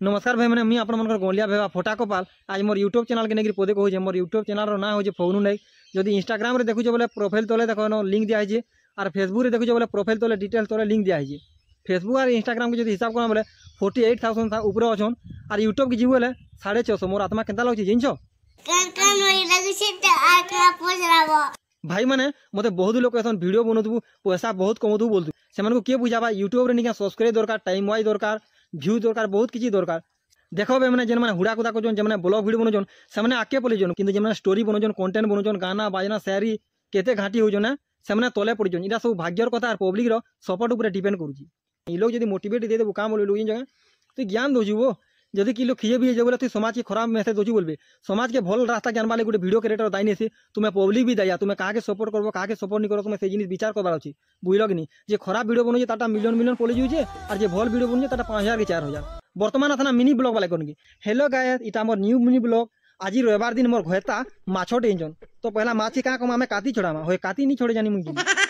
नमस्कार भाई मैंने मुझे आप गोलिया भाई फोटा कपाल आज मोर यूट्यूब चैनल के नहीं पदे कहूँ मोर यूट्यूब चैनल ना हो फोनु नहीं जदि इंस्टाग्राम रे देखुचे बोले प्रोफाइल तले देख लिंक दिखाई और फेसबुक रे देखुचे बोले प्रोफाइल तले डिटेल तले लिंक दिखाई फेसबुक और इंस्टाग्राम के जो हिसाब करना बोले 48,000 ऊपर अच्छन और यूट्यूब की जीव बोले 650 मोर आत्मा केता लगे जिनछ भाई मैंने मत बहुत लोग कहते वीडियो बनौतु पैसा बहुत कमौतु बोलतु से किए बुझावा यूट्यूब रे सब्सक्राइब दरकार टाइम वाइज दरकार व्यू दरकार बहुत किसी दरकार देख भाई मैंने जेन हुड़ा कुदा कर जो ब्लॉग वीडियो बनौन से आगे पलैन कि स्टोरी बनौन कंटेंट बनौन गाना बाजना शायरी केते घाटी होना से तले पड़न यहाँ सब भाग्यर कथा पब्लिक सपोर्ट उपर डिपेंड कर लोग जब मोटिवेट दे देव काम बोल जगह तु ज्ञान दौचु वो जदि कि लोग खिए भी बोले तु समाज के खराब मैसेज दौचु बोलबे समाज के भल रास्ता जानवा गोटे वीडियो क्रिएटर दायनी से तुम्हें पब्लिक भी दाया तुम्हें क्या सपोर्ट कर क्या सपोर्ट नहीं कर तुम्हें से जिन विचार करवार अच्छी बुझल कि नहीं खराब वीडियो बनौचे ताटा मिलियन मिलियन पलि जाऊे और जो भल वीडियो बनौचे ताटा 5,000 कि 4,000 बर्तमान था मिनी ब्लॉग वाले करेंगे हेलो गाइस इटा मोर न्यू मिनी ब्लॉग आज रविवार दिन मोर घोता माछ टेंशन तो पहला माछी क्या कमा काटी छोड़ामा हो काटी नहीं छोड़े जानी मुझे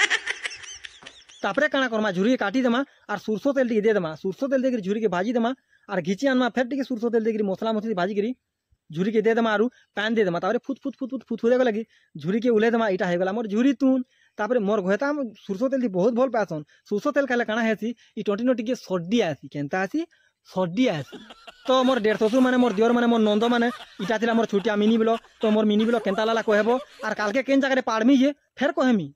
तापरे काना करमा झुरी के काटी देमा और सरसों तेल टी दे देमा सरसों तेल देकर झुरी के भाजी देमा और घिची आनमा फेर टी सरसों तेल देकर मसला मसली भाजी करी झुरी के दे देमा और पैन दे देमा तापरे foot foot foot foot foot हो लगी झुरी के उले देमा इटा हो गला मोर झुरी तुन तापरे मोर घोता सरसों तेल बहुत भल पासन सरसों तेल खाले काना हेसी इ टोटी टिके सर्दी आसी केनता आसी सर्दी आसी तो मोर 1.5 ससुर माने मोर दियर माने मोर नंद माने इटा थिला मोर छुटिया मिनी ब्लॉग तो मोर मिनी ब्लॉग केनता लाला कहबो और काल के केन जगह पाड़मी जे फेर कहमी